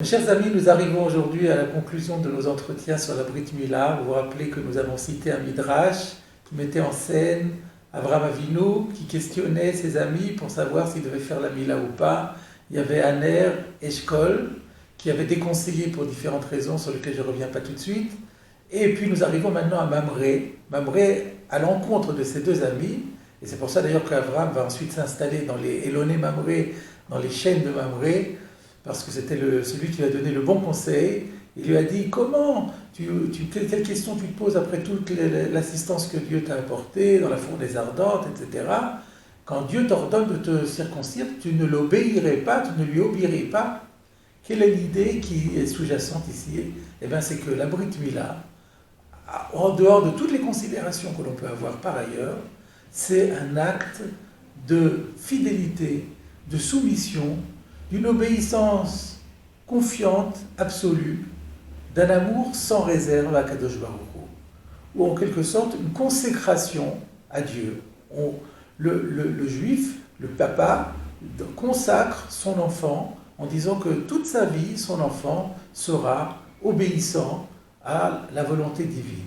Mes chers amis, nous arrivons aujourd'hui à la conclusion de nos entretiens sur la Brit Mila. Vous vous rappelez que nous avons cité un midrash qui mettait en scène Avraham Avinu, qui questionnait ses amis pour savoir s'il devait faire la Mila ou pas. Il y avait Aner et Eshkol qui avaient déconseillé pour différentes raisons sur lesquelles je ne reviens pas tout de suite. Et puis nous arrivons maintenant à Mamré. Mamré à l'encontre de ses deux amis. Et c'est pour ça d'ailleurs qu'Avraham va ensuite s'installer dans les Eloné Mamré, dans les chaînes de Mamré, parce que c'était celui qui lui a donné le bon conseil. Il lui a dit, quelle question tu te poses après toute l'assistance que Dieu t'a apportée dans la fournaise ardente, etc. Quand Dieu t'ordonne de te circoncire, tu ne l'obéirais pas, tu ne lui obéirais pas. Quelle est l'idée qui est sous-jacente ici? Eh bien, c'est que la Brit Mila, en dehors de toutes les considérations que l'on peut avoir par ailleurs, c'est un acte de fidélité, de soumission, d'une obéissance confiante, absolue, d'un amour sans réserve à Kadosh Baruch Hu, ou en quelque sorte une consécration à Dieu. Le juif, le papa, consacre son enfant en disant que toute sa vie, son enfant sera obéissant à la volonté divine.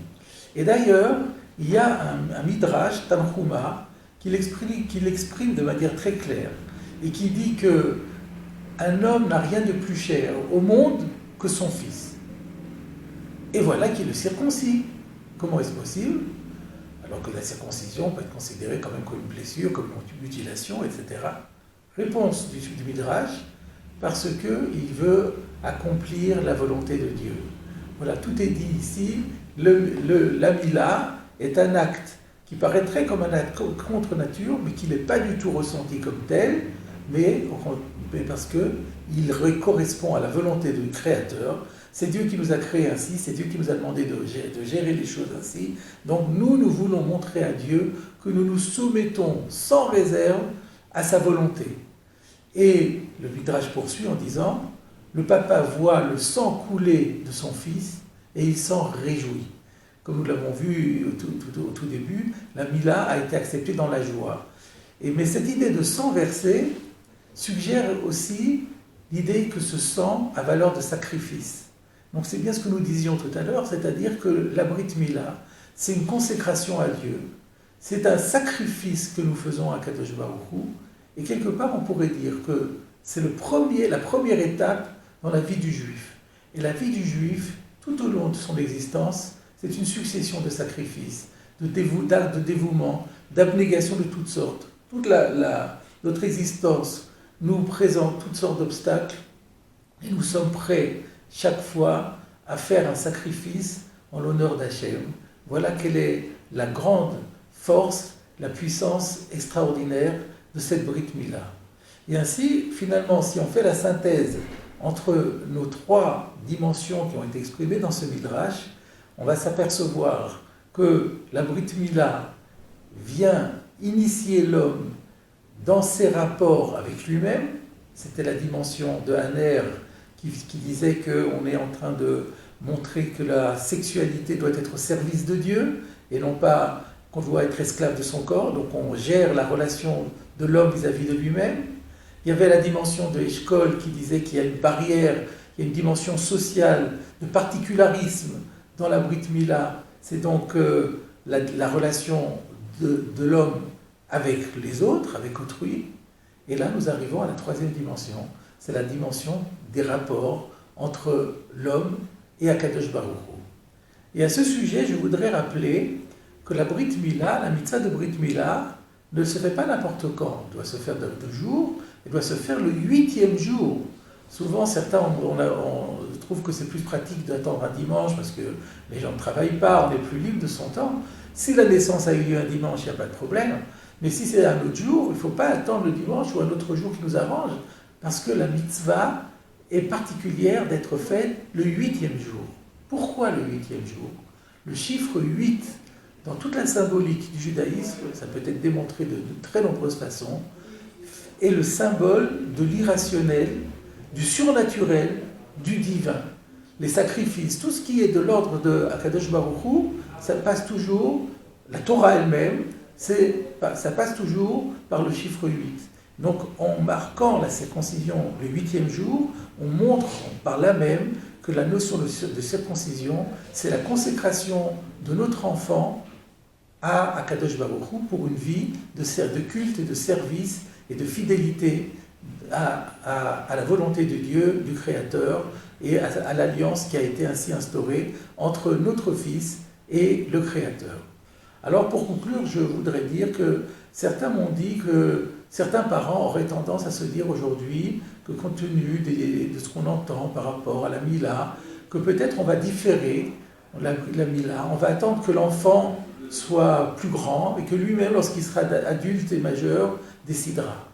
Et d'ailleurs, il y a un midrash, Tanhuma, qui l'exprime de manière très claire, et qui dit que un homme n'a rien de plus cher au monde que son fils. Et voilà qu'il le circoncis. Comment est-ce possible? Alors que la circoncision peut être considérée quand même comme une blessure, comme une mutilation, etc. Réponse du Midrash, parce qu'il veut accomplir la volonté de Dieu. Voilà, tout est dit ici. La Mila est un acte qui paraîtrait comme un acte contre nature, mais qui n'est pas du tout ressenti comme tel, mais parce qu'il correspond à la volonté du Créateur. C'est Dieu qui nous a créés ainsi, c'est Dieu qui nous a demandé de gérer les choses ainsi. Donc nous voulons montrer à Dieu que nous nous soumettons sans réserve à sa volonté. Et le Midrash poursuit en disant, le papa voit le sang couler de son fils et il s'en réjouit. Comme nous l'avons vu au tout début, la Mila a été acceptée dans la joie. Mais cette idée de sang versé suggère aussi l'idée que ce sang a valeur de sacrifice. Donc c'est bien ce que nous disions tout à l'heure, c'est-à-dire que la Brit Mila, c'est une consécration à Dieu, c'est un sacrifice que nous faisons à Kadosh Baruch Hu, et quelque part on pourrait dire que c'est la première étape dans la vie du Juif. Et la vie du Juif, tout au long de son existence, c'est une succession de sacrifices, d'actes de dévouement, d'abnégation de toutes sortes. Toute notre existence nous présente toutes sortes d'obstacles et nous sommes prêts chaque fois à faire un sacrifice en l'honneur d'Hachem. Voilà quelle est la grande force, la puissance extraordinaire de cette Brit Mila. Et ainsi, finalement, si on fait la synthèse entre nos trois dimensions qui ont été exprimées dans ce Midrash, on va s'apercevoir que la Brit Mila vient initier l'homme dans ses rapports avec lui-même. C'était la dimension de Haner qui disait qu'on est en train de montrer que la sexualité doit être au service de Dieu et non pas qu'on doit être esclave de son corps. Donc on gère la relation de l'homme vis-à-vis de lui-même. Il y avait la dimension de Eshkol qui disait qu'il y a une barrière, il y a une dimension sociale, de particularisme dans la Brit Mila. C'est donc la relation de l'homme avec les autres, avec autrui. Et là, nous arrivons à la troisième dimension. C'est la dimension des rapports entre l'homme et Akadosh Baruch Hu. Et à ce sujet, je voudrais rappeler que la Brit Mila, la mitzvah de Brit Mila, ne se fait pas n'importe quand. Elle doit se faire de jours, elle doit se faire le 8e jour. Souvent, certains on trouve que c'est plus pratique d'attendre un dimanche parce que les gens ne travaillent pas, on est plus libre de son temps. Si la naissance a eu lieu un dimanche, il n'y a pas de problème. Mais si c'est un autre jour, il ne faut pas attendre le dimanche ou un autre jour qui nous arrange, parce que la mitzvah est particulière d'être faite le 8e jour. Pourquoi le 8e jour? Le chiffre 8, dans toute la symbolique du judaïsme, ça peut être démontré de très nombreuses façons, est le symbole de l'irrationnel, du surnaturel, du divin. Les sacrifices, tout ce qui est de l'ordre de Akadosh Baruch Hu, ça passe toujours, la Torah elle-même, ça passe toujours par le chiffre 8. Donc en marquant la circoncision le 8e jour, on montre par là même que la notion de circoncision, c'est la consécration de notre enfant à Akadosh Baruch Hu pour une vie de culte et de service et de fidélité à la volonté de Dieu, du Créateur, et à l'alliance qui a été ainsi instaurée entre notre Fils et le Créateur. Alors pour conclure, je voudrais dire que certains m'ont dit que certains parents auraient tendance à se dire aujourd'hui que compte tenu de ce qu'on entend par rapport à la Mila, que peut-être on va différer la Mila, on va attendre que l'enfant soit plus grand et que lui-même, lorsqu'il sera adulte et majeur, décidera.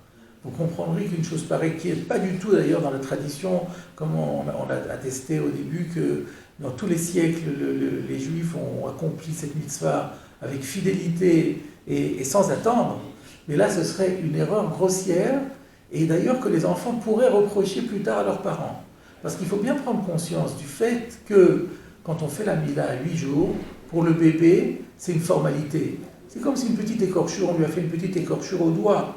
Vous comprendrez qu'une chose pareille, qui n'est pas du tout d'ailleurs dans la tradition, comme on a attesté au début que dans tous les siècles, les Juifs ont accompli cette mitzvah avec fidélité et sans attendre. Mais là, ce serait une erreur grossière, et d'ailleurs que les enfants pourraient reprocher plus tard à leurs parents. Parce qu'il faut bien prendre conscience du fait que quand on fait la Mila à 8 jours, pour le bébé, c'est une formalité. C'est comme si une petite écorchure, on lui a fait une petite écorchure au doigt.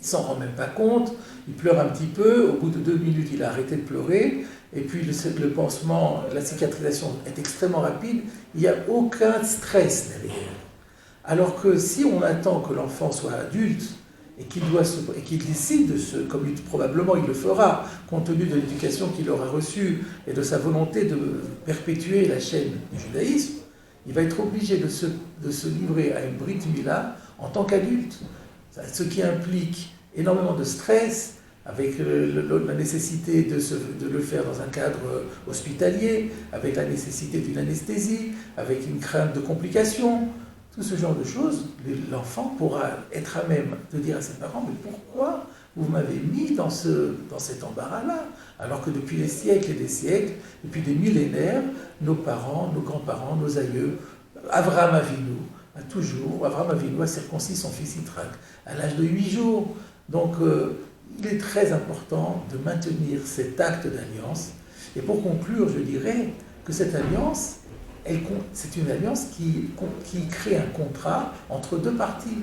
Il ne s'en rend même pas compte, il pleure un petit peu, au bout de 2 minutes, il a arrêté de pleurer, et puis le pansement, la cicatrisation est extrêmement rapide, il n'y a aucun stress derrière. Alors que si on attend que l'enfant soit adulte, et qu'il décide comme probablement il le fera, compte tenu de l'éducation qu'il aura reçue et de sa volonté de perpétuer la chaîne du judaïsme, il va être obligé de se livrer à une Brit Mila en tant qu'adulte. Ce qui implique énormément de stress, avec la nécessité de le faire dans un cadre hospitalier, avec la nécessité d'une anesthésie, avec une crainte de complications. Tout ce genre de choses, l'enfant pourra être à même de dire à ses parents « Mais pourquoi vous m'avez mis dans cet embarras-là » alors que depuis des siècles et des siècles, depuis des millénaires, nos parents, nos grands-parents, nos aïeux, Avraham Avinu, Avraham Avinu a circoncis son fils Yitzhak à l'âge de 8 jours. Donc il est très important de maintenir cet acte d'alliance. Et pour conclure, je dirais que cette alliance, c'est une alliance qui crée un contrat entre deux parties.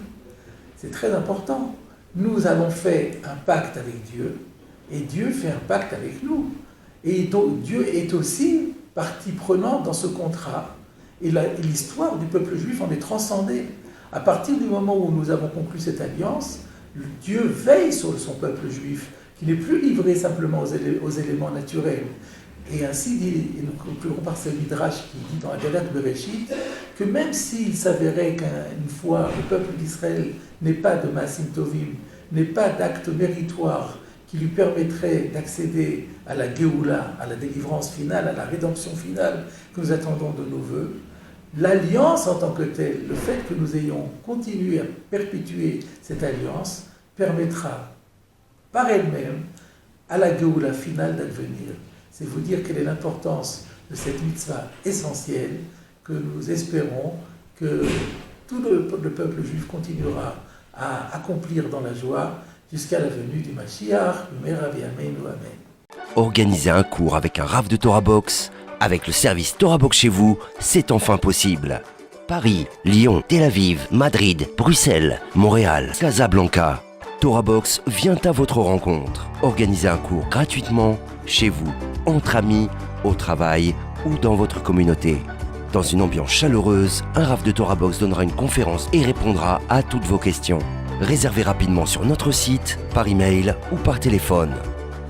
C'est très important. Nous avons fait un pacte avec Dieu, et Dieu fait un pacte avec nous. Et donc Dieu est aussi partie prenante dans ce contrat. Et l'histoire du peuple juif en est transcendée. À partir du moment où nous avons conclu cette alliance, Dieu veille sur son peuple juif, qui n'est plus livré simplement aux éléments naturels. Et ainsi, et nous conclurons par ce Midrash qui dit dans Agadat Bereshit, que même s'il s'avérait qu'une fois le peuple d'Israël n'est pas de Maasim Tovim, n'est pas d'acte méritoire qui lui permettrait d'accéder à la Géoula, à la délivrance finale, à la rédemption finale que nous attendons de nos vœux, l'alliance en tant que telle, le fait que nous ayons continué à perpétuer cette alliance, permettra par elle-même à la Géoula finale d'advenir. C'est vous dire quelle est l'importance de cette mitzvah essentielle que nous espérons que tout le peuple juif continuera à accomplir dans la joie jusqu'à la venue du Mashiach, Me'era B'yameinu, Amen. Organiser un cours avec un Rav de Torah Box, avec le service Torah Box chez vous, c'est enfin possible. Paris, Lyon, Tel Aviv, Madrid, Bruxelles, Montréal, Casablanca. Torah Box vient à votre rencontre. Organisez un cours gratuitement, chez vous, entre amis, au travail ou dans votre communauté. Dans une ambiance chaleureuse, un Rav de Torah Box donnera une conférence et répondra à toutes vos questions. Réservez rapidement sur notre site, par email ou par téléphone.